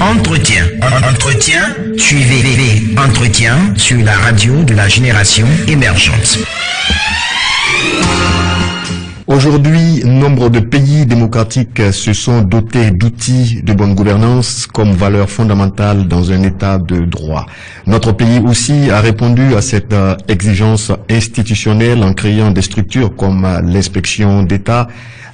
Entretien, suivez Entretien sur la radio de la génération émergente. Aujourd'hui, nombre de pays démocratiques se sont dotés d'outils de bonne gouvernance comme valeur fondamentale dans un état de droit. Notre pays aussi a répondu à cette exigence institutionnelle en créant des structures comme l'inspection d'État,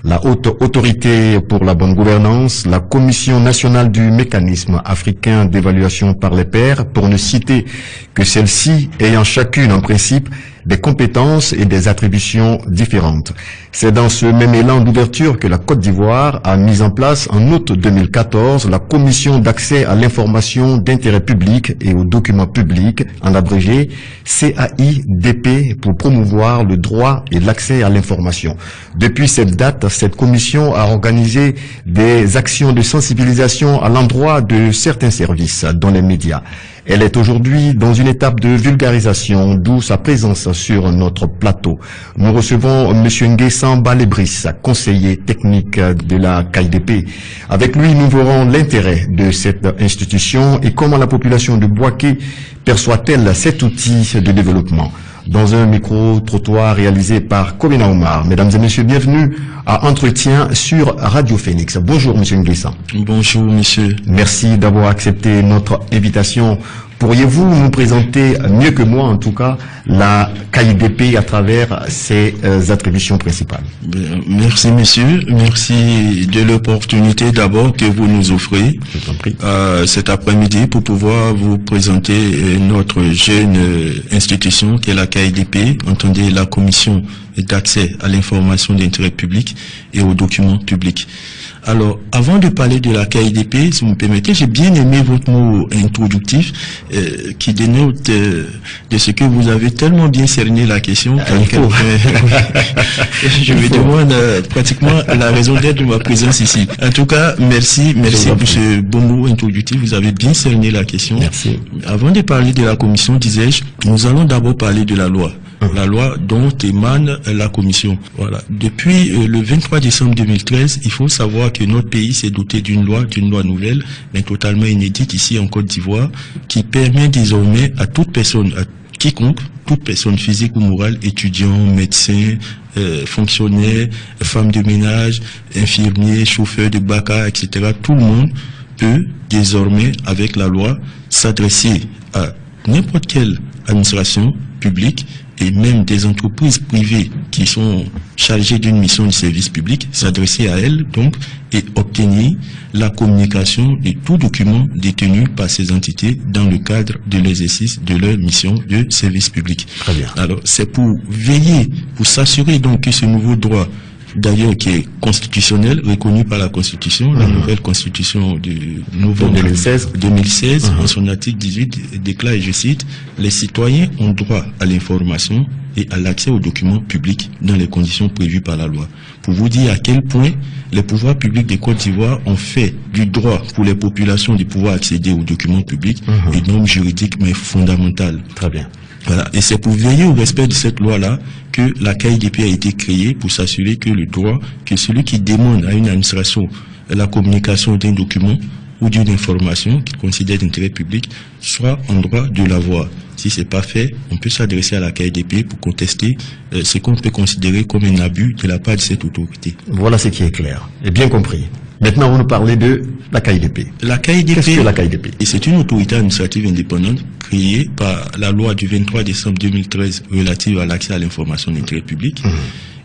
la Haute Autorité pour la bonne gouvernance, la Commission nationale du mécanisme africain d'évaluation par les pairs, pour ne citer que celles-ci ayant chacune en principe des compétences et des attributions différentes. C'est dans ce même élan d'ouverture que la Côte d'Ivoire a mis en place en août 2014 la Commission d'accès à l'information d'intérêt public et aux documents publics, en abrégé CAIDP, pour promouvoir le droit et l'accès à l'information. Depuis cette date, cette commission a organisé des actions de sensibilisation à l'endroit de certains services dans les médias. Elle est aujourd'hui dans une étape de vulgarisation, d'où sa présence sur notre plateau. Nous recevons M. Nguessan Balébris, conseiller technique de la CAIDP. Avec lui, nous verrons l'intérêt de cette institution et comment la population de Bouaké perçoit-elle cet outil de développement. Dans un micro-trottoir réalisé par Komina Omar. Mesdames et messieurs, bienvenue à Entretien sur Radio Phoenix. Bonjour, monsieur Nguessan. Bonjour, monsieur. Merci d'avoir accepté notre invitation. Pourriez-vous nous présenter, mieux que moi en tout cas, la CAIDP à travers ses attributions principales? Merci, monsieur. Merci de l'opportunité d'abord que vous nous offrez cet après-midi pour pouvoir vous présenter notre jeune institution qui est la CAIDP, entendez la Commission d'accès à l'information d'intérêt public et aux documents publics. Alors, avant de parler de la CAIDP, si vous me permettez, j'ai bien aimé votre mot introductif qui dénote de ce que vous avez tellement bien cerné la question. Je me demande pratiquement la raison d'être de ma présence ici. En tout cas, merci pour ce beau mot introductif. Vous avez bien cerné la question. Merci. Avant de parler de la commission, disais-je, nous allons d'abord parler de la loi. La loi dont émane la commission. Voilà. Depuis le 23 décembre 2013, il faut savoir que notre pays s'est doté d'une loi nouvelle, mais totalement inédite ici en Côte d'Ivoire, qui permet désormais à toute personne, à quiconque, toute personne physique ou morale, étudiant, médecin, fonctionnaire, femme de ménage, infirmier, chauffeur de baka, etc., tout le monde peut désormais, avec la loi, s'adresser à n'importe quelle administration publique et même des entreprises privées qui sont chargées d'une mission de service public, s'adresser à elles donc et obtenir la communication de tout document détenu par ces entités dans le cadre de l'exercice de leur mission de service public. Très bien. Alors c'est pour veiller, pour s'assurer donc que ce nouveau droit, d'ailleurs qui est constitutionnel, reconnu par la Constitution, la nouvelle Constitution de novembre 2016, en son article 18 déclare, et je cite, « Les citoyens ont droit à l'information et à l'accès aux documents publics dans les conditions prévues par la loi. » Pour vous dire à quel point les pouvoirs publics de Côte d'Ivoire ont fait du droit pour les populations de pouvoir accéder aux documents publics une norme juridique mais fondamentale. Très bien. Voilà. Et c'est pour veiller au respect de cette loi-là que la CAIDP a été créée pour s'assurer que le droit, que celui qui demande à une administration la communication d'un document ou d'une information qu'il considère d'intérêt public soit en droit de l'avoir. Si c'est pas fait, on peut s'adresser à la CAIDP pour contester ce qu'on peut considérer comme un abus de la part de cette autorité. Voilà ce qui est clair et bien compris. Maintenant, on va nous parler de la CAIDP. La CAIDP, qu'est-ce que la CAIDP? C'est une autorité administrative indépendante créée par la loi du 23 décembre 2013 relative à l'accès à l'information d'intérêt public.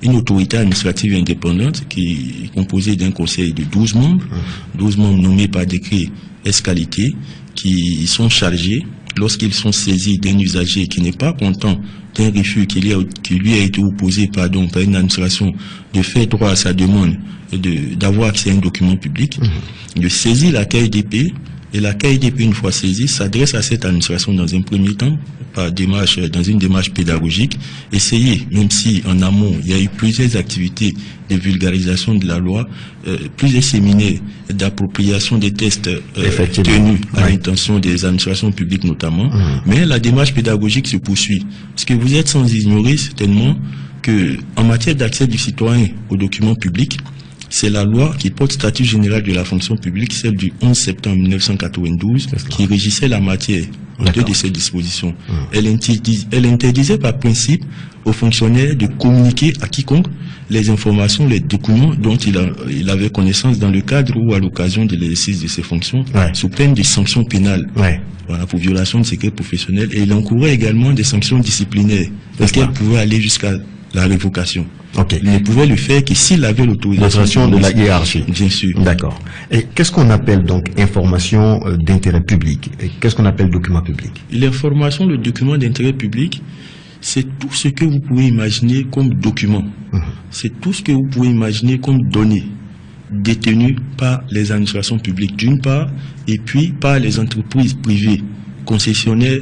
Une autorité administrative indépendante qui est composée d'un conseil de 12 membres, 12 membres nommés par décret ès-qualité, qui sont chargés, lorsqu'ils sont saisis d'un usager qui n'est pas content d'un refus qui lui a été opposé par une administration de faire droit à sa demande d'avoir accès à un document public, de saisir la CAIDP, et la CAIDP, une fois saisie, s'adresse à cette administration dans un premier temps, dans une démarche pédagogique, essayer, même si en amont, il y a eu plusieurs activités de vulgarisation de la loi, plusieurs séminaires d'appropriation des tests tenus à l'intention des administrations publiques notamment, mais la démarche pédagogique se poursuit. Parce que vous êtes sans ignorer certainement que en matière d'accès du citoyen aux documents publics, C'est la loi qui porte statut général de la fonction publique, celle du 11 septembre 1992, qui régissait la matière en deux de ces dispositions. Elle interdisait par principe aux fonctionnaires de communiquer à quiconque les informations, les documents dont il avait connaissance dans le cadre ou à l'occasion de l'exercice de ses fonctions, sous peine de sanctions pénales. Voilà, pour violation de secret professionnel. Et il encourait également des sanctions disciplinaires, lesquelles pouvaient aller jusqu'à la révocation. Il ne pouvait le faire que s'il avait l'autorisation de la hiérarchie. Bien sûr. D'accord. Et qu'est-ce qu'on appelle donc information d'intérêt public? Et qu'est-ce qu'on appelle document public? L'information, le document d'intérêt public, c'est tout ce que vous pouvez imaginer comme document. C'est tout ce que vous pouvez imaginer comme données détenues par les administrations publiques d'une part, et puis par les entreprises privées concessionnaires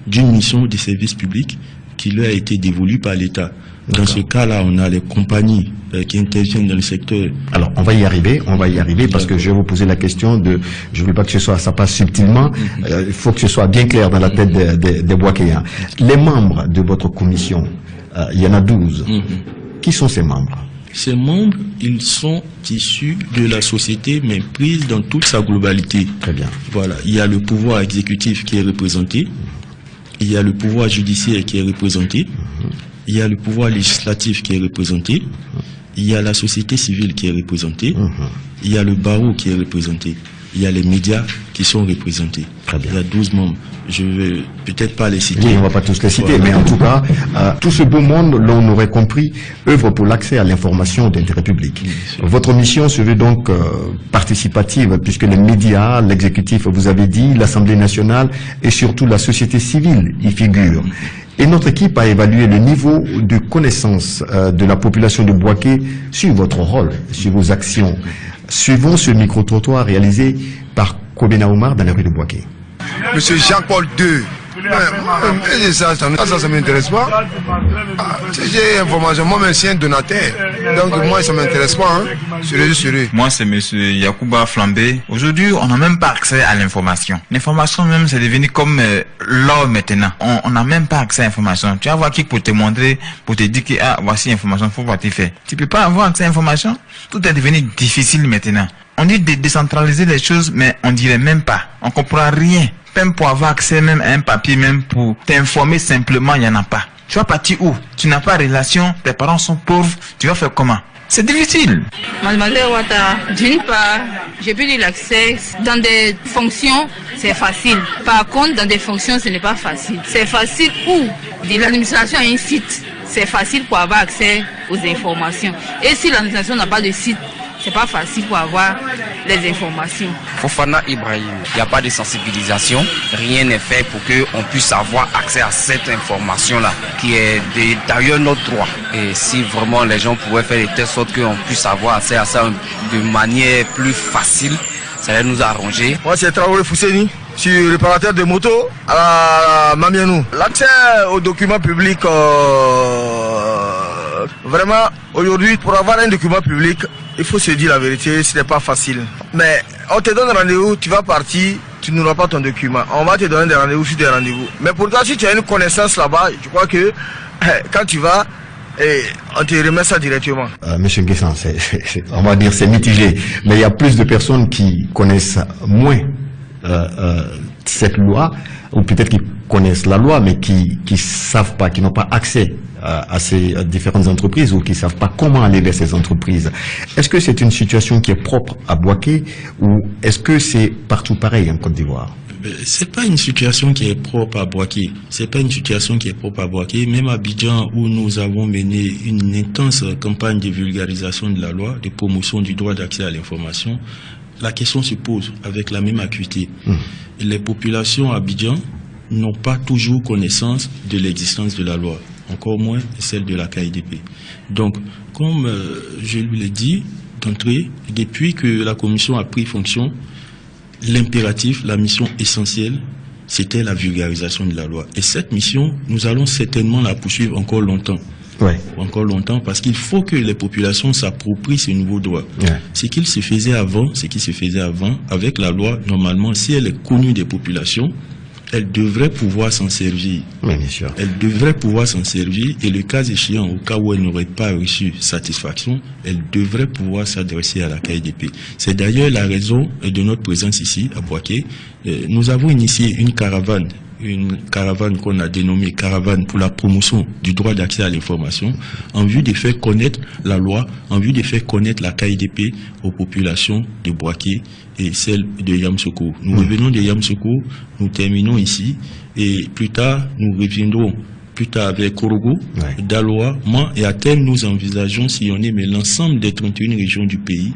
d'une mission de service public qui leur a été dévolue par l'État. Dans ce cas-là, on a les compagnies qui interviennent dans le secteur. Alors, on va y arriver parce que je vais vous poser la question de, je ne veux pas que ça passe subtilement, il faut que ce soit bien clair dans la tête des Boakéens. Les membres de votre commission, il y en a 12. Qui sont ces membres? Ces membres, ils sont issus de la société, mais prise dans toute sa globalité. Très bien. Voilà. Il y a le pouvoir exécutif qui est représenté. Il y a le pouvoir judiciaire qui est représenté. Il y a le pouvoir législatif qui est représenté. Il y a la société civile qui est représentée. Il y a le barreau qui est représenté. Il y a les médias qui sont représentés. Très bien. Il y a 12 membres. Je ne vais peut-être pas les citer. Oui, on ne va pas tous les citer, mais en tout cas, tout ce beau monde, l'on aurait compris, œuvre pour l'accès à l'information d'intérêt public. Votre mission se veut donc participative, puisque les médias, l'exécutif, vous avez dit, l'Assemblée nationale et surtout la société civile y figurent. Et notre équipe a évalué le niveau de connaissance de la population de Boaké sur votre rôle, sur vos actions. Suivons ce micro-trottoir réalisé par Kobena Omar dans la rue de Boaké. Monsieur Jean-Paul II. Ça m'intéresse pas. J'ai information, moi je suis un donateur. Donc moi ça m'intéresse pas. Sérieux. Moi c'est monsieur Yacouba Flambé. Aujourd'hui on n'a même pas accès à l'information. L'information même c'est devenu comme l'or maintenant. On n'a même pas accès à l'information. Tu vas voir qui pour te montrer, pour te dire que voici l'information, faut pas te faire. Tu peux pas avoir accès à l'information. Tout est devenu difficile maintenant. On dit de décentraliser les choses, mais on dirait même pas. On comprend rien. Même pour avoir accès même à un papier, même pour t'informer simplement, il n'y en a pas. Tu vas partir où? Tu n'as pas de relation, tes parents sont pauvres, tu vas faire comment? C'est difficile. Mademoiselle Ouattara, d'une part, j'ai pu dire l'accès dans des fonctions, c'est facile. Par contre, dans des fonctions, ce n'est pas facile. C'est facile où l'administration a un site. C'est facile pour avoir accès aux informations. Et si l'administration n'a pas de site, c'est pas facile pour avoir les informations. Fofana Ibrahim, il n'y a pas de sensibilisation, rien n'est fait pour qu'on puisse avoir accès à cette information-là, qui est d'ailleurs notre droit. Et si vraiment les gens pouvaient faire de telle sorte qu'on puisse avoir accès à ça de manière plus facile, ça va nous arranger. Moi c'est Traoré Fousseni, je suis réparateur de motos à Mamianou. L'accès aux documents publics, vraiment, aujourd'hui, pour avoir un document public, il faut se dire la vérité, ce n'est pas facile. Mais on te donne rendez-vous, tu vas partir, tu n'auras pas ton document. On va te donner des rendez-vous sur des rendez-vous. Mais pourtant, si tu as une connaissance là-bas, je crois que quand tu vas, on te remet ça directement. Monsieur Nguessan, on va dire c'est mitigé. Mais il y a plus de personnes qui connaissent moins cette loi, ou peut-être qui connaissent la loi, mais qui savent pas, qui n'ont pas accès à ces différentes entreprises ou qui ne savent pas comment aller vers ces entreprises. Est-ce que c'est une situation qui est propre à Boaké ou est-ce que c'est partout pareil en Côte d'Ivoire? C'est pas une situation qui est propre à Boaké. C'est pas une situation qui est propre à Boaké. Même à Abidjan, où nous avons mené une intense campagne de vulgarisation de la loi, de promotion du droit d'accès à l'information, la question se pose avec la même acuité. Les populations à Abidjan n'ont pas toujours connaissance de l'existence de la loi, encore moins celle de la KIDP. Donc, comme je lui l'ai dit d'entrée, depuis que la commission a pris fonction, l'impératif, la mission essentielle, c'était la vulgarisation de la loi. Et cette mission, nous allons certainement la poursuivre encore longtemps. Encore longtemps, parce qu'il faut que les populations s'approprient ce nouveau droit. Ce qui se faisait avant avec la loi, normalement, si elle est connue des populations, elle devrait pouvoir s'en servir. Oui, bien sûr. Elle devrait pouvoir s'en servir et le cas échéant, au cas où elle n'aurait pas reçu satisfaction, elle devrait pouvoir s'adresser à la KIDP. C'est d'ailleurs la raison de notre présence ici à Bouaké. Nous avons initié une caravane qu'on a dénommée caravane pour la promotion du droit d'accès à l'information, en vue de faire connaître la loi, en vue de faire connaître la KIDP aux populations de Bouaké et celle de Yamoussoukro. Nous revenons de Yamoussoukro, nous terminons ici et plus tard nous reviendrons avec Korogo, Daloa, Moi, et à terme nous envisageons sillonner l'ensemble des 31 régions du pays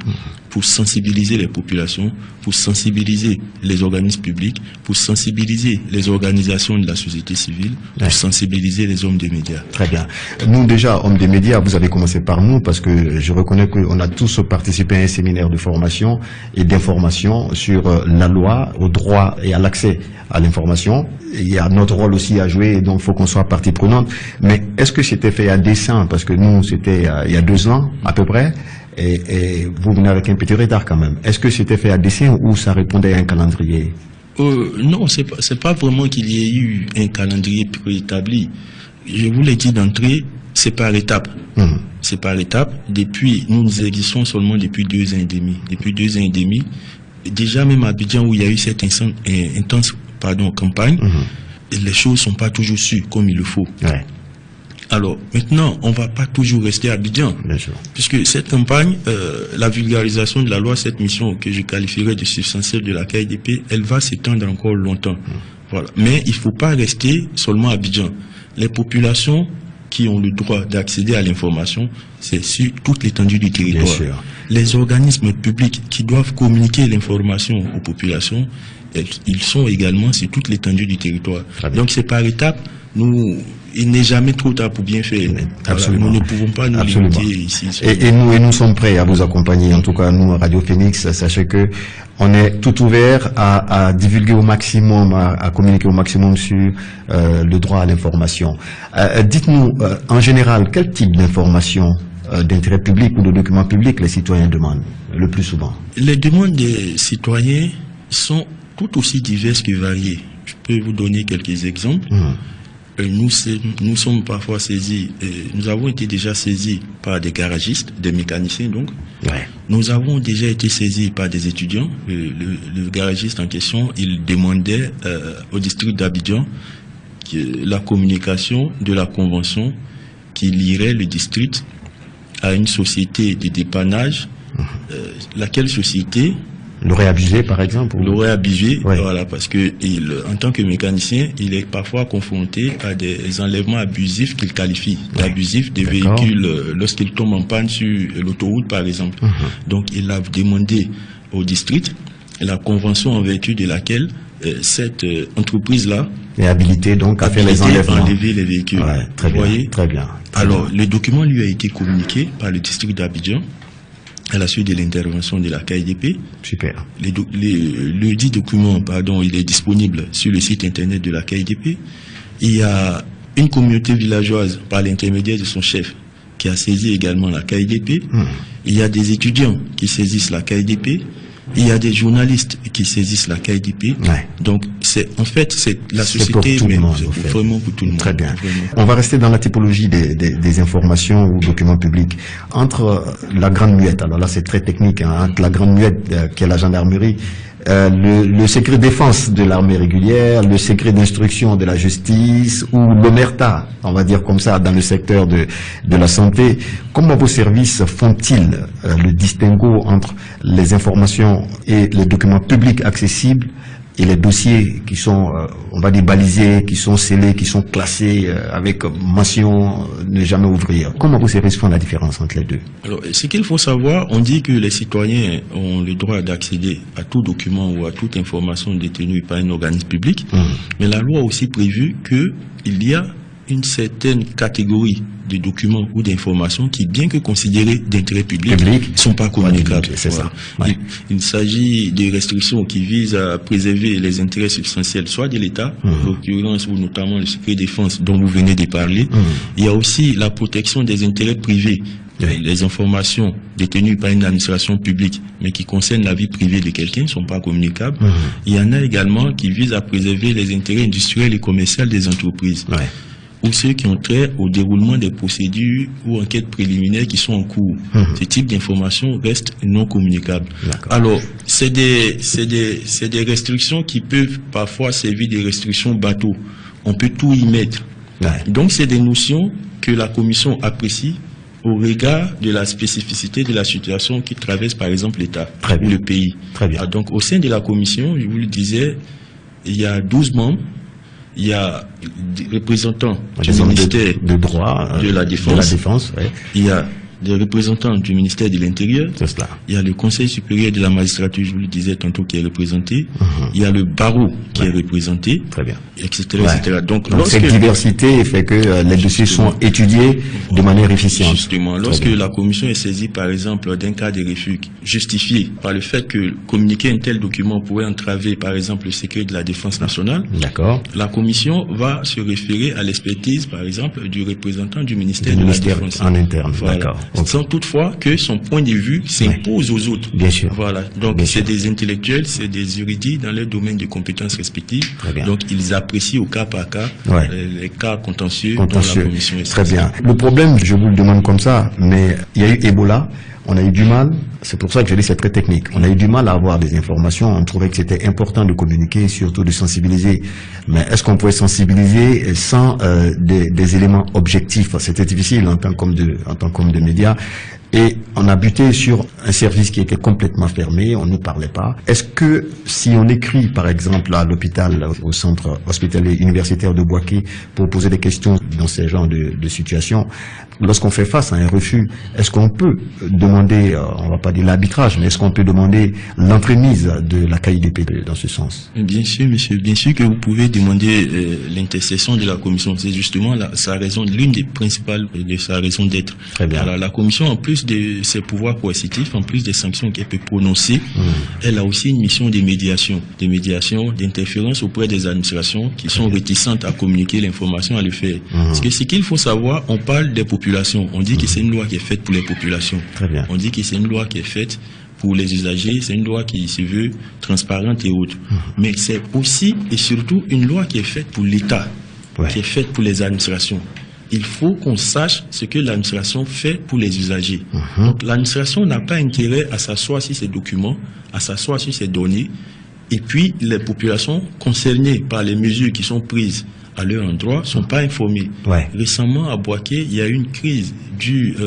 pour sensibiliser les populations, pour sensibiliser les organismes publics, pour sensibiliser les organisations de la société civile, pour sensibiliser les hommes des médias. Très bien. Nous déjà, hommes des médias, vous avez commencé par nous parce que je reconnais qu'on a tous participé à un séminaire de formation et d'information sur la loi, au droit et à l'accès à l'information. Il y a notre rôle aussi à jouer et donc il faut qu'on soit partie prenante. Mais est-ce que c'était fait à dessein? Parce que nous, c'était il y a 2 ans à peu près. Et vous venez avec un petit retard quand même. Est-ce que c'était fait à dessein ou ça répondait à un calendrier? Non, c'est pas vraiment qu'il y ait eu un calendrier préétabli. Je vous l'ai dit d'entrée, c'est par étapes. C'est par étapes. Depuis, nous existons seulement depuis 2 ans et demi. Depuis 2 ans et demi, déjà même à Abidjan où il y a eu cette intense campagne, les choses sont pas toujours sues comme il le faut. Ouais. Alors, maintenant, on va pas toujours rester à Abidjan. Bien sûr. Puisque cette campagne, la vulgarisation de la loi, cette mission que je qualifierais de substantielle de la KIDP, elle va s'étendre encore longtemps. Voilà. Mais il faut pas rester seulement à Abidjan. Les populations qui ont le droit d'accéder à l'information, c'est sur toute l'étendue du territoire. Bien sûr. Les organismes publics qui doivent communiquer l'information aux populations, ils sont également sur toute l'étendue du territoire. Donc c'est par étapes. Il n'est jamais trop tard pour bien faire. Absolument. Nous ne pouvons pas nous limiter ici. Et nous sommes prêts à vous accompagner. En tout cas, nous, à Radio Phoenix, sachez que on est tout ouvert à divulguer au maximum, à communiquer au maximum sur le droit à l'information. Dites-nous, en général, quel type d'information d'intérêt public ou de documents publics les citoyens demandent le plus souvent? Les demandes des citoyens sont tout aussi diverses que variées. Je peux vous donner quelques exemples. Nous sommes parfois saisis, nous avons été déjà saisis par des garagistes, des mécaniciens donc. Ouais. Nous avons déjà été saisis par des étudiants. Le garagiste en question, il demandait au district d'Abidjan la communication de la convention qui lierait le district à une société de dépannage, laquelle société l'aurait abusé, par exemple? L'aurait abusé, ouais. Voilà, parce que en tant que mécanicien, il est parfois confronté à des enlèvements abusifs qu'il qualifie d'abusifs des véhicules lorsqu'ils tombent en panne sur l'autoroute, par exemple. Donc, il a demandé au district la convention en vertu de laquelle cette entreprise-là est habilitée donc à faire les enlèvements. Enlever les véhicules. Ouais, très bien, voyez? très bien. Alors, le document lui a été communiqué par le district d'Abidjan à la suite de l'intervention de la KIDP. Super. Le dit document, il est disponible sur le site internet de la KIDP. Il y a une communauté villageoise par l'intermédiaire de son chef qui a saisi également la KIDP. Il y a des étudiants qui saisissent la KIDP. Il y a des journalistes qui saisissent la KIDP. Ouais. Donc, c'est la société, mais vraiment pour tout le monde. Très bien. Vraiment. On va rester dans la typologie des informations ou documents publics. Entre la grande muette, alors là c'est très technique, entre la grande muette qui est la gendarmerie, le secret défense de l'armée régulière, le secret d'instruction de la justice ou l'omerta, on va dire comme ça, dans le secteur de la santé. Comment vos services font-ils le distinguo entre les informations et les documents publics accessibles et les dossiers qui sont, on va dire, balisés, qui sont scellés, qui sont classés avec mention ne jamais ouvrir? Comment vos services font la différence entre les deux? Alors, ce qu'il faut savoir, on dit que les citoyens ont le droit d'accéder à tout document ou à toute information détenue par un organisme public, mais la loi a aussi prévu qu'il y a une certaine catégorie de documents ou d'informations qui, bien que considérés d'intérêt public, ne sont pas communicables. C'est ça. Ouais. Il s'agit de restrictions qui visent à préserver les intérêts substantiels, soit de l'État, en l'occurrence ou notamment le secret défense dont vous venez de parler. Il y a aussi la protection des intérêts privés, Les informations détenues par une administration publique, mais qui concernent la vie privée de quelqu'un, ne sont pas communicables. Il y en a également qui visent à préserver les intérêts industriels et commerciaux des entreprises. Ou ceux qui ont trait au déroulement des procédures ou enquêtes préliminaires qui sont en cours. Ce type d'informations reste non communicable. Alors, c'est des restrictions qui peuvent parfois servir des restrictions bateau. On peut tout y mettre. Donc, c'est des notions que la Commission apprécie au regard de la spécificité de la situation qui traverse, par exemple, l'État ou le pays. Donc, au sein de la Commission, je vous le disais, il y a 12 membres. Il y a des représentants du ministère de droit, de la Défense. Il y a des représentants du ministère de l'Intérieur. Il y a le Conseil supérieur de la magistrature, je vous le disais tantôt, qui est représenté. Il y a le barreau qui est représenté. Etc. Donc cette diversité fait que les dossiers sont étudiés de manière efficiente. Justement, lorsque la commission est saisie, par exemple, d'un cas de refus justifié par le fait que communiquer un tel document pourrait entraver, par exemple, le secret de la défense nationale, la commission va se référer à l'expertise, par exemple, du représentant du ministère de la Défense. En interne, Sans toutefois que son point de vue s'impose aux autres. Voilà. Donc, c'est des intellectuels, c'est des juridiques dans leur domaine de compétences respectives. Donc, ils apprécient au cas par cas les cas contentieux dont la commission est saisie. Le problème, je vous le demande comme ça, mais il y a eu Ebola. On a eu du mal, c'est pour ça que je dis c'est très technique, on a eu du mal à avoir des informations, on trouvait que c'était important de communiquer, surtout de sensibiliser. Mais est-ce qu'on pouvait sensibiliser sans des éléments objectifs? C'était difficile en tant qu'homme de médias. Et on a buté sur un service qui était complètement fermé, on ne parlait pas. Est-ce que si on écrit par exemple à l'hôpital, au centre hospitalier universitaire de Bouaké pour poser des questions dans ces genres de situations, lorsqu'on fait face à un refus, est-ce qu'on peut demander, on va pas dire l'arbitrage, mais est-ce qu'on peut demander l'entremise de la KIDP dans ce sens? Bien sûr, monsieur, bien sûr que vous pouvez demander l'intercession de la commission. C'est justement sa raison, l'une des principales de sa raison d'être. Alors la commission, en plus de ses pouvoirs coercitifs, en plus des sanctions qu'elle peut prononcer, elle a aussi une mission de médiation, d'interférence auprès des administrations qui sont réticentes à communiquer l'information, à le faire. Parce que ce qu'il faut savoir, on parle des populations, on dit que c'est une loi qui est faite pour les populations. On dit que c'est une loi qui est faite pour les usagers, c'est une loi qui se veut transparente et autres. Mais c'est aussi et surtout une loi qui est faite pour l'État, qui est faite pour les administrations. Il faut qu'on sache ce que l'administration fait pour les usagers. Donc l'administration n'a pas intérêt à s'asseoir sur ces documents, à s'asseoir sur ces données, et puis les populations concernées par les mesures qui sont prises à leur endroit ne sont pas informées. Récemment à Bouaké, il y a eu une crise due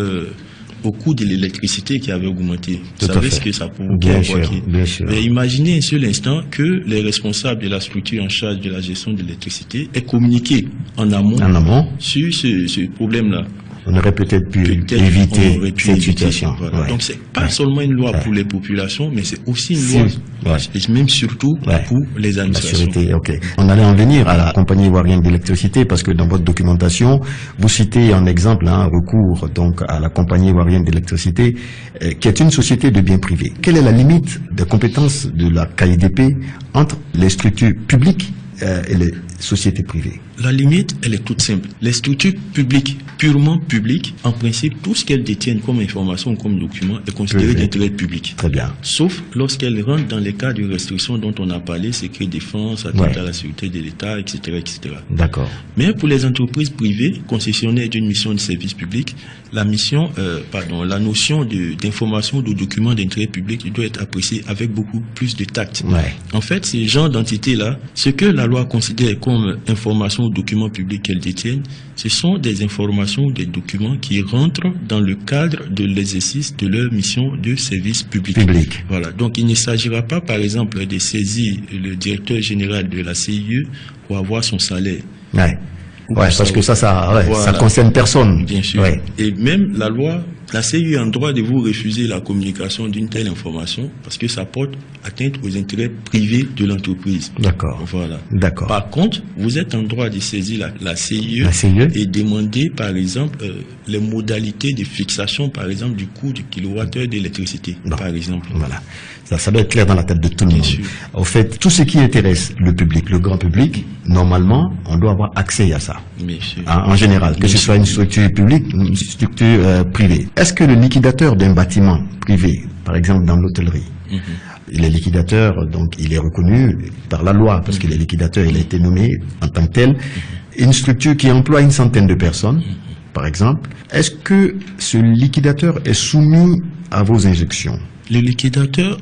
au coût de l'électricité qui avait augmenté. Vous savez ce que ça provoquait à Bouaké. Mais imaginez un seul instant que les responsables de la structure en charge de la gestion de l'électricité aient communiqué en amont sur ce problème-là. On aurait peut-être pu éviter cette situation. Donc c'est pas seulement une loi pour les populations, mais c'est aussi une loi, et même surtout pour les administrations. On allait en venir à la compagnie ivoirienne d'électricité parce que dans votre documentation, vous citez en exemple un recours donc à la compagnie ivoirienne d'électricité qui est une société de biens privés. Quelle est la limite de compétence de la KIDP entre les structures publiques et les sociétés privées? La limite, elle est toute simple. Les structures publiques, purement publiques, en principe, tout ce qu'elles détiennent comme information ou comme document est considéré d'intérêt public. Sauf lorsqu'elles rentrent dans les cas de restrictions dont on a parlé, secret défense, atteinte à la sécurité de l'État, etc., etc. Mais pour les entreprises privées, concessionnaires d'une mission de service public, la mission, la notion d'information ou de documents d'intérêt public doit être appréciée avec beaucoup plus de tact. En fait, ces genres d'entités-là, ce que la loi considère comme information ou documents publics qu'elles détiennent, ce sont des informations, des documents qui rentrent dans le cadre de l'exercice de leur mission de service public. Voilà. Donc, il ne s'agira pas, par exemple, de saisir le directeur général de la CIE pour avoir son salaire. Parce que ça concerne personne. Bien sûr. Et même la loi, la CIE a un droit de vous refuser la communication d'une telle information parce que ça porte atteinte aux intérêts privés de l'entreprise. Par contre, vous êtes en droit de saisir la CIE et demander, par exemple, les modalités de fixation, par exemple, du coût du kilowattheure d'électricité, par exemple. Ça doit être clair dans la tête de tout le monde. Au fait, tout ce qui intéresse le public, le grand public, normalement, on doit avoir accès à ça. En général, que ce soit une structure publique, une structure privée. Est-ce que le liquidateur d'un bâtiment privé, par exemple dans l'hôtellerie, il est liquidateur, donc il est reconnu par la loi, parce qu'il est liquidateur, il a été nommé en tant que tel, une structure qui emploie une centaine de personnes, par exemple, est-ce que ce liquidateur est soumis à vos injonctions? Le liquidateur,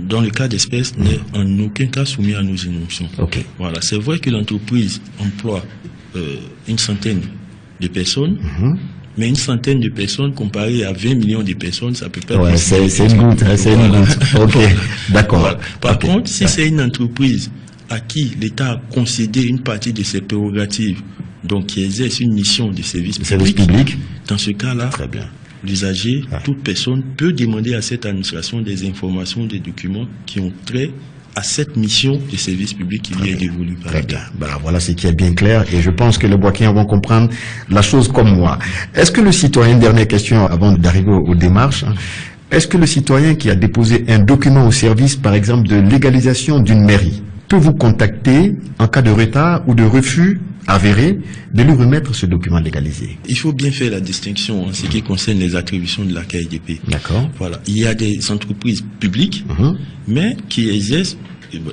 dans le cas d'espèce, n'est en aucun cas soumis à nos injonctions. Ok. Voilà, c'est vrai que l'entreprise emploie une centaine de personnes, mais une centaine de personnes comparé à 20 millions de personnes, ça peut pas être... Ouais, c'est une goutte, c'est une goutte. Ok, d'accord. Voilà. Par contre, si c'est une entreprise à qui l'État a concédé une partie de ses prérogatives, donc qui exerce une mission de service public, dans ce cas-là, très bien. L'usager, toute personne peut demander à cette administration des informations, des documents qui ont trait à cette mission de service public qui lui est dévolue par l'État. Ben, voilà ce qui est bien clair, et je pense que les Boakiens vont comprendre la chose comme moi. Est-ce que le citoyen, dernière question avant d'arriver aux démarches, est-ce que le citoyen qui a déposé un document au service, par exemple, de légalisation d'une mairie, peut vous contacter en cas de retard ou de refus avéré de lui remettre ce document légalisé? Il faut bien faire la distinction en ce qui concerne les attributions de la KIDP. D'accord. Voilà. Il y a des entreprises publiques, mais qui exercent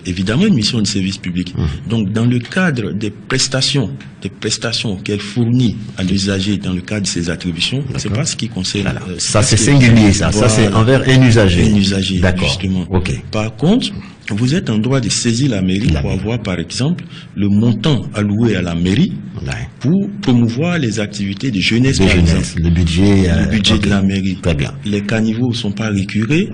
évidemment une mission de service public. Donc, dans le cadre des prestations qu'elle fournit à l'usager dans le cadre de ses attributions, c'est pas ce qui concerne... ça, c'est singulier, ça. Voilà. Ça, c'est envers un usager. Un usager, d'accord, justement. Ok. Par contre, vous êtes en droit de saisir la mairie pour avoir, par exemple, le montant alloué à la mairie pour promouvoir les activités de jeunesse, par exemple. Le budget de la mairie. Très bien. Les caniveaux ne sont pas récurés.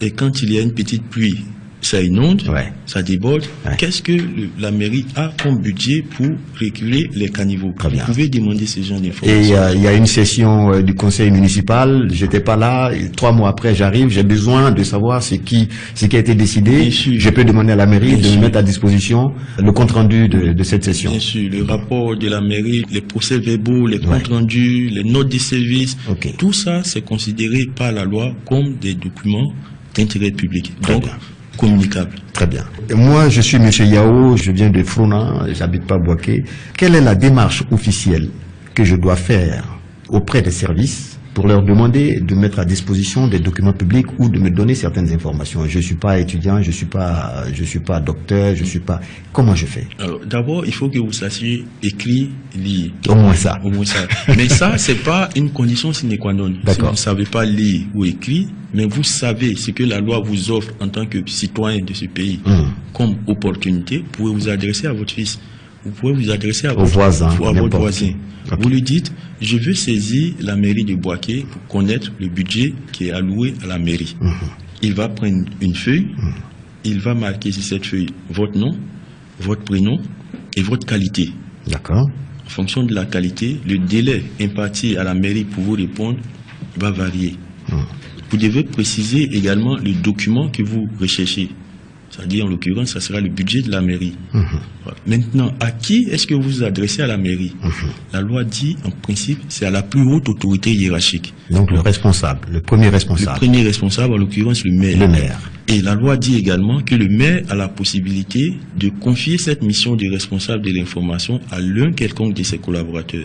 Et quand il y a une petite pluie, ça inonde, ça déborde. Qu'est-ce que la mairie a comme budget pour récurer les caniveaux? Vous pouvez demander ce genre d'informations. Et il y a une session du conseil municipal, j'étais pas là, 3 mois après j'arrive, j'ai besoin de savoir ce qui a été décidé. Je peux demander à la mairie de me mettre à disposition le compte rendu de cette session. Bien sûr, le rapport de la mairie, les procès-verbaux, les comptes rendus, les notes de service, tout ça c'est considéré par la loi comme des documents d'intérêt public. Donc, communicable. Très bien. Et moi, je suis M. Yao, je viens de Frona, j'habite pas Boaké. Quelle est la démarche officielle que je dois faire auprès des services pour leur demander de mettre à disposition des documents publics ou de me donner certaines informations? Je suis pas étudiant, je suis pas docteur, je suis pas... Comment je fais? Alors, d'abord, il faut que vous sachiez écrire, lire. Au moins ça. Au moins ça. Mais ça, c'est pas une condition sine qua non. Si vous ne savez pas lire ou écrire, mais vous savez ce que la loi vous offre en tant que citoyen de ce pays comme opportunité, vous pouvez vous adresser à votre fils. Vous pouvez vous adresser à votre voisin. Vous lui dites, je veux saisir la mairie de Boaké pour connaître le budget qui est alloué à la mairie. Il va prendre une feuille, il va marquer sur cette feuille votre nom, votre prénom et votre qualité. D'accord. En fonction de la qualité, le délai imparti à la mairie pour vous répondre va varier. Vous devez préciser également le document que vous recherchez. C'est-à-dire, en l'occurrence, ça sera le budget de la mairie. Voilà. Maintenant, à qui est-ce que vous vous adressez à la mairie? La loi dit, en principe, c'est à la plus haute autorité hiérarchique. Donc, le responsable, le premier responsable. Le premier responsable, en l'occurrence, le maire. Le maire. Et la loi dit également que le maire a la possibilité de confier cette mission de responsable de l'information à l'un quelconque de ses collaborateurs.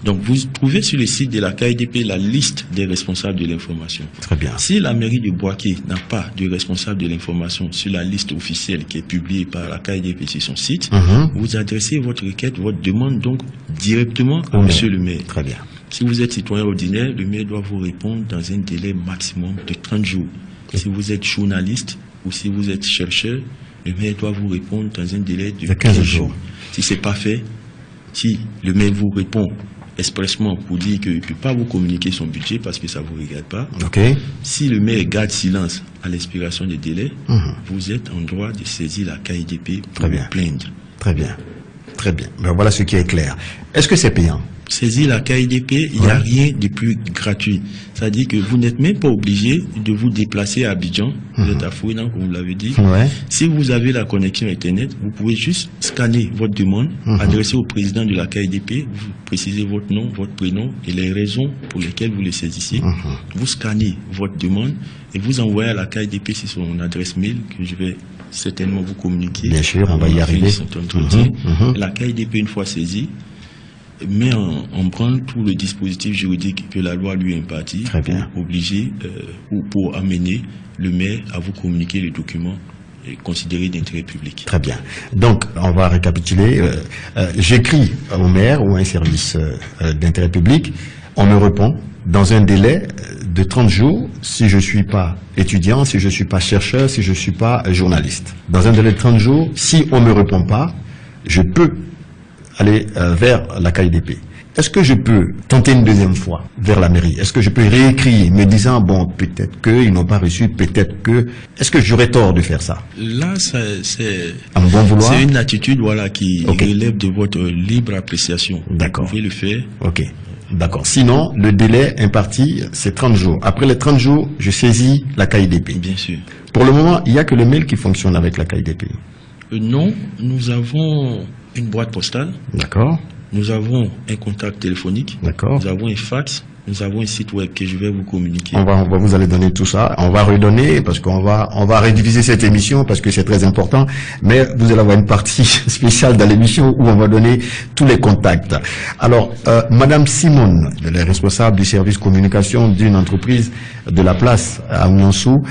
Donc, vous trouvez sur le site de la KIDP la liste des responsables de l'information. Très bien. Si la mairie de Boaké n'a pas de responsable de l'information sur la liste officielle qui est publiée par la KIDP sur son site, vous adressez votre requête, votre demande donc directement à monsieur le maire. Très bien. Si vous êtes citoyen ordinaire, le maire doit vous répondre dans un délai maximum de 30 jours. Si vous êtes journaliste ou si vous êtes chercheur, le maire doit vous répondre dans un délai de 15 jours. Si ce n'est pas fait, si le maire vous répond expressement pour dire qu'il ne peut pas vous communiquer son budget parce que ça ne vous regarde pas, si le maire garde silence à l'expiration des délais, vous êtes en droit de saisir la KIDP pour vous plaindre. Très bien. Très bien. Ben voilà ce qui est clair. Est-ce que c'est payant? Saisir la KIDP, il n'y a rien de plus gratuit. C'est-à-dire que vous n'êtes même pas obligé de vous déplacer à Abidjan. Vous êtes à Fouina, comme vous l'avez dit. Si vous avez la connexion Internet, vous pouvez juste scanner votre demande, adresser au président de la KIDP, vous précisez votre nom, votre prénom et les raisons pour lesquelles vous le saisissez. Vous scannez votre demande et vous envoyez à la KIDP sur son adresse mail que je vais certainement vous communiquer. Bien sûr, on va y arriver. La KIDP, une fois saisie, met en branle tout le dispositif juridique que la loi lui impartit pour obliger ou pour amener le maire à vous communiquer les documents considérés d'intérêt public. Très bien. Donc, on va récapituler. J'écris au maire ou à un service d'intérêt public, on me répond dans un délai de 30 jours si je ne suis pas étudiant, si je ne suis pas chercheur, si je ne suis pas journaliste. Dans un délai de 30 jours, si on ne me répond pas, je peux aller vers la KIDP. Est-ce que je peux tenter une deuxième fois vers la mairie? Est-ce que je peux réécrire me disant, bon, peut-être qu'ils n'ont pas reçu, peut-être que... Est-ce que j'aurais tort de faire ça? Là, c'est bon vouloir. C'est une attitude qui relève de votre libre appréciation. D'accord. Vous pouvez le faire. Ok. D'accord. Sinon, le délai imparti, c'est 30 jours. Après les 30 jours, je saisis la KIDP. Bien sûr. Pour le moment, il n'y a que le mail qui fonctionne avec la KIDP. Non, nous avons une boîte postale. D'accord. Nous avons un contact téléphonique. D'accord. Nous avons un fax. Nous avons un site web que je vais vous communiquer. On va vous allez donner tout ça. On va redonner parce qu'on va rédiviser cette émission parce que c'est très important. Mais vous allez avoir une partie spéciale dans l'émission où on va donner tous les contacts. Alors, Madame Simone, elle est responsable du service communication d'une entreprise de la place à Ounansou.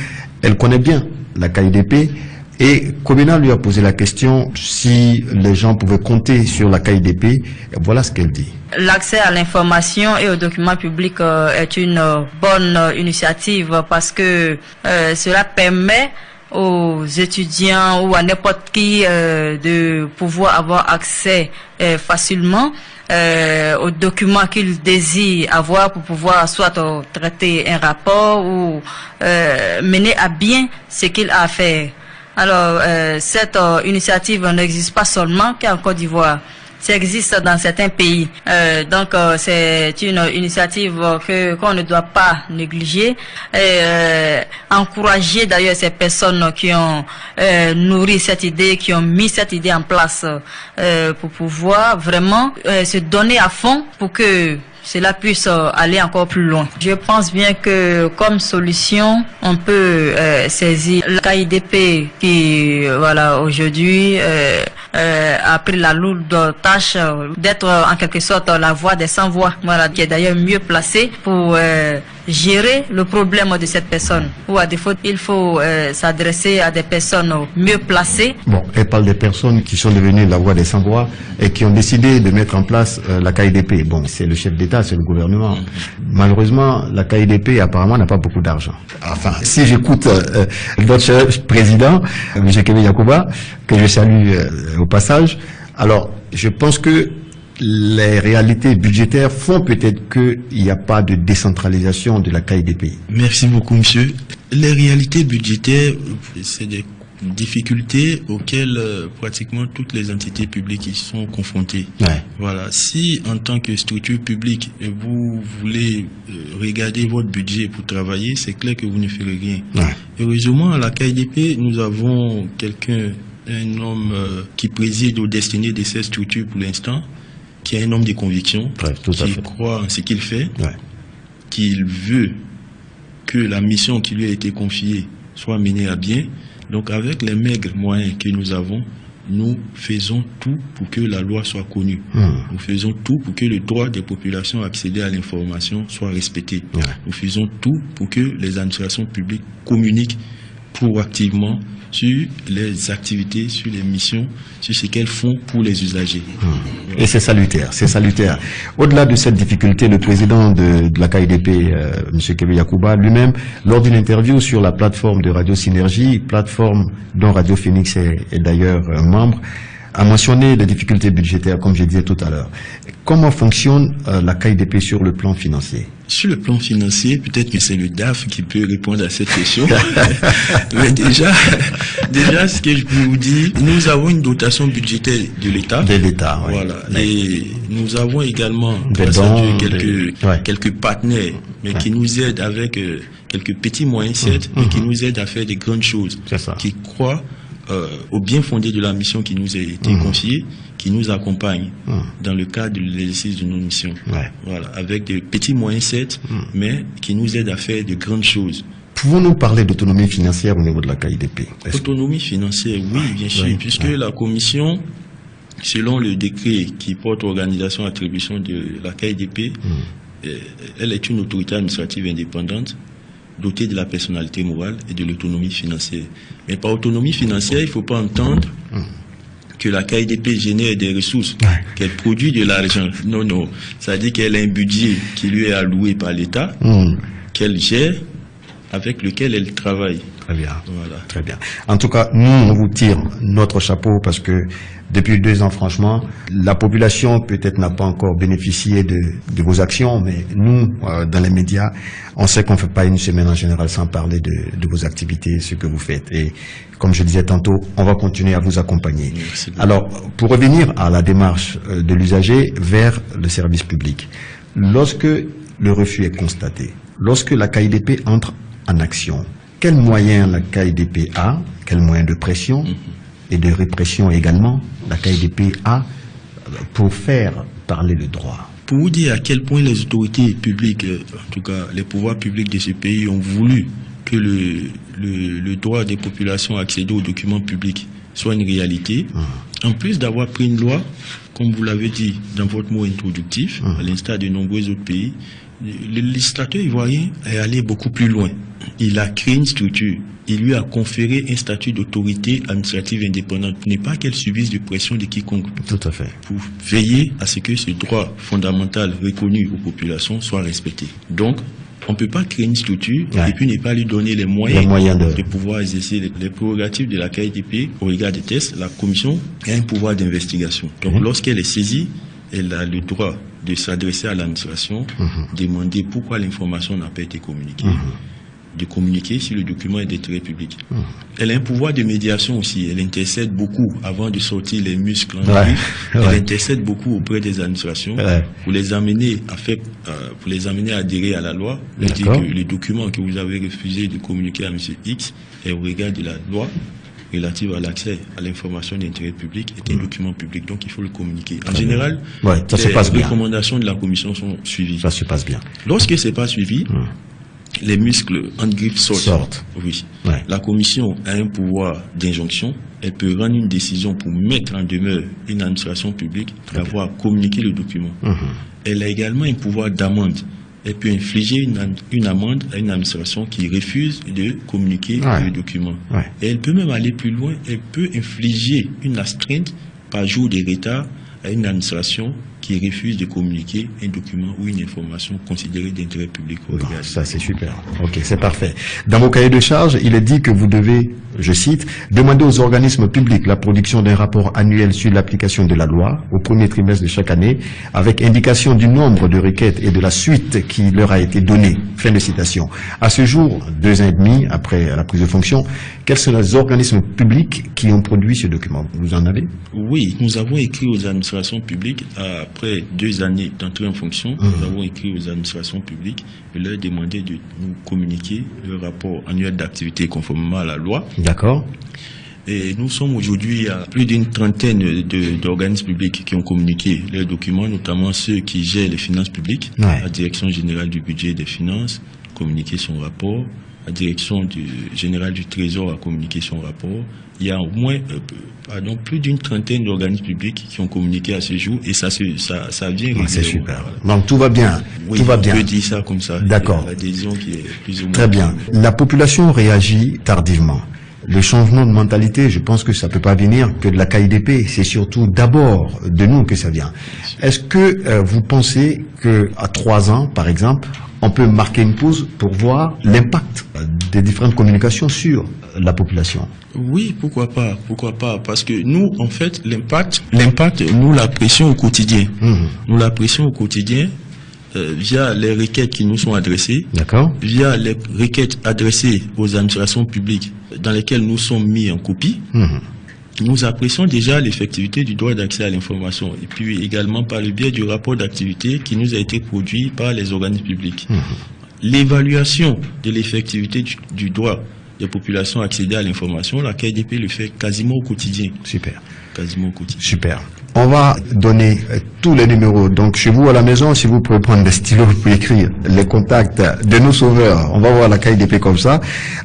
Elle connaît bien la KIDP. Et Kobena lui a posé la question si les gens pouvaient compter sur la KIDP. Et voilà ce qu'elle dit. L'accès à l'information et aux documents publics est une bonne initiative parce que cela permet aux étudiants ou à n'importe qui de pouvoir avoir accès facilement aux documents qu'ils désirent avoir pour pouvoir soit traiter un rapport ou mener à bien ce qu'il a à faire. Alors, cette initiative n'existe pas seulement qu'en Côte d'Ivoire. Ça existe dans certains pays. Donc, c'est une initiative qu'on ne doit pas négliger. Encourager d'ailleurs ces personnes qui ont nourri cette idée, qui ont mis cette idée en place pour pouvoir vraiment se donner à fond pour que cela puisse aller encore plus loin. Je pense bien que comme solution, on peut saisir la KIDP qui, voilà, aujourd'hui a pris la lourde tâche d'être en quelque sorte la voix des sans-voix, voilà, qui est d'ailleurs mieux placée pour gérer le problème de cette personne. Ou à défaut, il faut s'adresser à des personnes mieux placées. Bon, elle parle des personnes qui sont devenues la voix des sans-voix et qui ont décidé de mettre en place la KIDP. Bon, c'est le chef d'État, c'est le gouvernement. Malheureusement, la KIDP apparemment n'a pas beaucoup d'argent. Enfin, si j'écoute notre président, M. Kébé Yacouba, que je salue au passage, alors je pense que les réalités budgétaires font peut-être qu'il n'y a pas de décentralisation de la KIDP. Merci beaucoup, monsieur. Les réalités budgétaires, c'est des difficultés auxquelles pratiquement toutes les entités publiques y sont confrontées. Ouais. Voilà. Si en tant que structure publique, vous voulez regarder votre budget pour travailler, c'est clair que vous ne ferez rien. Ouais. Heureusement, à la KIDP, nous avons un homme qui préside aux destinées de cette structure pour l'instant, qui est un homme de conviction, qui croit en ce qu'il fait, qu'il veut que la mission qui lui a été confiée soit menée à bien. Donc avec les maigres moyens que nous avons, nous faisons tout pour que la loi soit connue. Nous faisons tout pour que le droit des populations à accéder à l'information soit respecté. Nous faisons tout pour que les administrations publiques communiquent proactivement sur les activités, sur les missions, sur ce qu'elles font pour les usagers. Et c'est salutaire, c'est salutaire. Au-delà de cette difficulté, le président de la KIDP, M. Kébé Yacouba, lui-même, lors d'une interview sur la plateforme de Radio Synergie, plateforme dont Radio Phoenix est d'ailleurs membre, a mentionné les difficultés budgétaires, comme je disais tout à l'heure. Comment fonctionne la KIDP sur le plan financier? Sur le plan financier, peut-être que c'est le DAF qui peut répondre à cette question. Mais déjà, ce que je peux vous dire, nous avons une dotation budgétaire de l'État. De l'État, oui. Voilà. Et nous avons également quelques partenaires, mais qui nous aident avec quelques petits moyens, certes, mais qui nous aident à faire des grandes choses. C'est ça. Qui croient au bien fondé de la mission qui nous a été confiée, qui nous accompagne dans le cadre de l'exercice de nos missions. Voilà, avec des petits moyens, certes, mais qui nous aident à faire de grandes choses. Pouvons-nous parler d'autonomie financière au niveau de la KIDP? Autonomie financière, oui, bien sûr, puisque la commission selon le décret qui porte organisation et attribution de la KIDP, elle est une autorité administrative indépendante dotée de la personnalité morale et de l'autonomie financière. Mais par autonomie financière, il ne faut pas entendre que la KIDP génère des ressources, qu'elle produit de l'argent. Non, non. Ça veut dire qu'elle a un budget qui lui est alloué par l'État, qu'elle gère, avec lequel elle travaille. Très bien. Voilà. Très bien. En tout cas, nous, on vous tire notre chapeau parce que depuis 2 ans, franchement, la population peut-être n'a pas encore bénéficié de vos actions, mais nous, dans les médias, on sait qu'on ne fait pas une semaine en général sans parler de vos activités, ce que vous faites. Et comme je disais tantôt, on va continuer à vous accompagner. Merci. Alors, pour revenir à la démarche de l'usager vers le service public, lorsque le refus est constaté, lorsque la KIDP entre en action, quels moyens la KIDP a, quels moyens de pression et de répression également la KIDP a pour faire parler le droit? Pour vous dire à quel point les autorités publiques, en tout cas les pouvoirs publics de ce pays, ont voulu que le droit des populations à accéder aux documents publics soit une réalité, en plus d'avoir pris une loi, comme vous l'avez dit dans votre mot introductif, à l'instar de nombreux autres pays, le législateur ivoirien est allé beaucoup plus loin. Il a créé une structure, il lui a conféré un statut d'autorité administrative indépendante pour ne pas qu'elle subisse de pression de quiconque. Tout à fait. Pour veiller à ce que ce droit fondamental reconnu aux populations soit respecté. Donc, on ne peut pas créer une structure et puis ne pas lui donner les moyens de pouvoir exercer les prérogatives de la KIDP au regard des tests. La commission a un pouvoir d'investigation. Donc, lorsqu'elle est saisie, elle a le droit de s'adresser à l'administration, demander pourquoi l'information n'a pas été communiquée, de communiquer si le document est d'intérêt public. Elle a un pouvoir de médiation aussi. Elle intercède beaucoup avant de sortir les muscles en griffe. Elle intercède beaucoup auprès des administrations pour les amener à adhérer à la loi. Elle dit que le document que vous avez refusé de communiquer à M. X est au regard de la loi relative à l'accès à l'information d'intérêt public est un document public, donc il faut le communiquer. En général, les recommandations de la commission sont suivies. Ça se passe bien. Lorsque ce n'est pas suivi, les muscles en griffe sortent. Oui. La commission a un pouvoir d'injonction. Elle peut rendre une décision pour mettre en demeure une administration publique d'avoir communiqué le document. Elle a également un pouvoir d'amende. Elle peut infliger une amende à une administration qui refuse de communiquer le document. Et elle peut même aller plus loin. Elle peut infliger une astreinte par jour de retard à une administration qui refuse de communiquer un document ou une information considérée d'intérêt public. Ça, c'est super. Ok, c'est parfait. Dans vos cahiers de charges, il est dit que vous devez, je cite, demander aux organismes publics la production d'un rapport annuel sur l'application de la loi au premier trimestre de chaque année, avec indication du nombre de requêtes et de la suite qui leur a été donnée. Fin de citation. À ce jour, 2 ans et demi après la prise de fonction, quels sont les organismes publics qui ont produit ce document? Vous en avez? Oui, nous avons écrit aux administrations publiques après 2 années d'entrée en fonction. Nous avons écrit aux administrations publiques et leur demandé de nous communiquer le rapport annuel d'activité conformément à la loi. D'accord. Et nous sommes aujourd'hui à plus d'une trentaine d'organismes publics qui ont communiqué leurs documents, notamment ceux qui gèrent les finances publiques. La Direction générale du budget et des finances a communiqué son rapport. La Direction générale du Trésor a communiqué son rapport. Il y a au moins plus d'une trentaine d'organismes publics qui ont communiqué à ce jour et ça vient régulièrement. C'est super. Donc tout va bien. Oui, tout va bien. On peut dire ça comme ça. D'accord. L'adhésion qui est plus ou moins... Très bien. La population réagit tardivement. Le changement de mentalité, je pense que ça peut pas venir que de la KIDP. C'est surtout d'abord de nous que ça vient. Est-ce que vous pensez que à 3 ans, par exemple, on peut marquer une pause pour voir l'impact des différentes communications sur la population? Oui, pourquoi pas, parce que nous, en fait, l'impact, nous l'apprécions au quotidien. Nous l'apprécions au quotidien via les requêtes qui nous sont adressées, via les requêtes adressées aux administrations publiques dans lesquelles nous sommes mis en copie. Nous apprécions déjà l'effectivité du droit d'accès à l'information et puis également par le biais du rapport d'activité qui nous a été produit par les organismes publics. L'évaluation de l'effectivité du droit des populations à accéder à l'information, la KIDP le fait quasiment au quotidien. Super. Quasiment au quotidien. Super. On va donner tous les numéros. Donc, chez vous à la maison, si vous pouvez prendre des stylos pour écrire les contacts de nos sauveurs, on va voir la KIDP comme ça.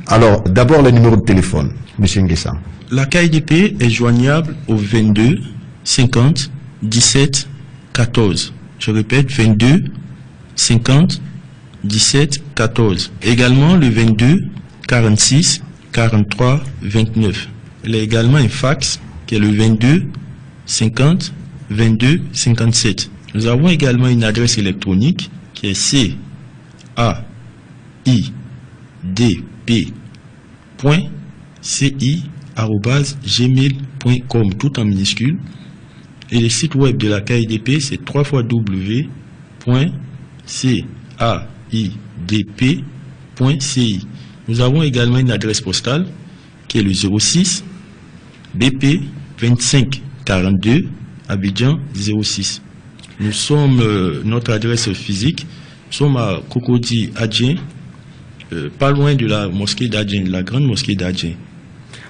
Alors, d'abord, le numéro de téléphone, M. Nguessa. La KIDP est joignable au 22 50 17 14. Je répète, 22 50 17 14. Également le 22 46 43 29. Il y a également un fax qui est le 22 50 22 57. Nous avons également une adresse électronique qui est caidp.ci@gmail.com, tout en minuscule. Et le site web de la KIDP, c'est www.caidp.ci. Nous avons également une adresse postale qui est le 06 BP 25 42 Abidjan 06. Nous sommes, notre adresse physique, nous sommes à Cocody Adjien, pas loin de la mosquée d'Adjien, la grande mosquée d'Adjien.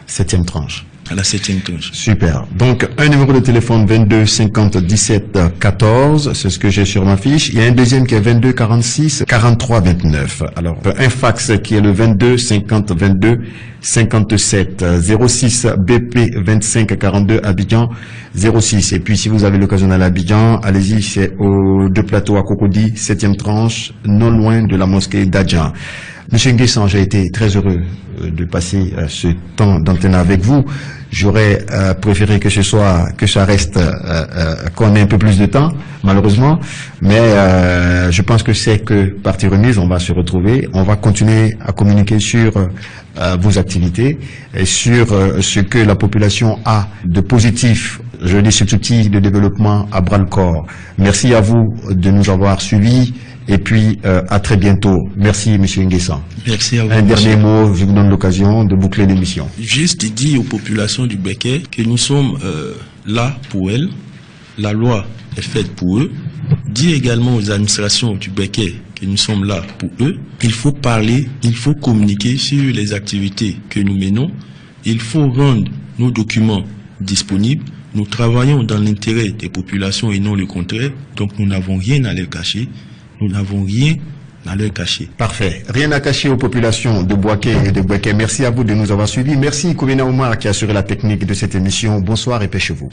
7e tranche. À la 7e tranche. Super. Donc, un numéro de téléphone 22 50 17 14, c'est ce que j'ai sur ma fiche. Il y a un deuxième qui est 22 46 43 29. Alors, un fax qui est le 22 50 22 57 06 BP 25 42 Abidjan 06. Et puis, si vous avez l'occasion d'aller à Abidjan, allez-y, c'est aux deux plateaux à Cocody, 7e tranche, non loin de la mosquée d'Adjien. Monsieur Nguessan, j'ai été très heureux de passer ce temps d'antenne avec vous. J'aurais préféré que ça reste, qu'on ait un peu plus de temps, malheureusement. Mais je pense que c'est que partie remise, on va se retrouver. On va continuer à communiquer sur vos activités et sur ce que la population a de positif. Je dis cet outil de développement à bras le corps. Merci à vous de nous avoir suivis. Et puis, à très bientôt. Merci, Monsieur Nguessan. Merci à vous. Un dernier mot, je vous donne l'occasion de boucler l'émission. Juste dire aux populations du Béquet que nous sommes là pour elles. La loi est faite pour eux. Dire également aux administrations du Béquet que nous sommes là pour eux. Il faut parler, il faut communiquer sur les activités que nous menons. Il faut rendre nos documents disponibles. Nous travaillons dans l'intérêt des populations et non le contraire. Donc, nous n'avons rien à leur cacher. Nous n'avons rien à leur cacher. Parfait. Rien à cacher aux populations de Boaké et de Béquet. Merci à vous de nous avoir suivis. Merci Koumena Oumar qui a assuré la technique de cette émission. Bonsoir et pêchez-vous.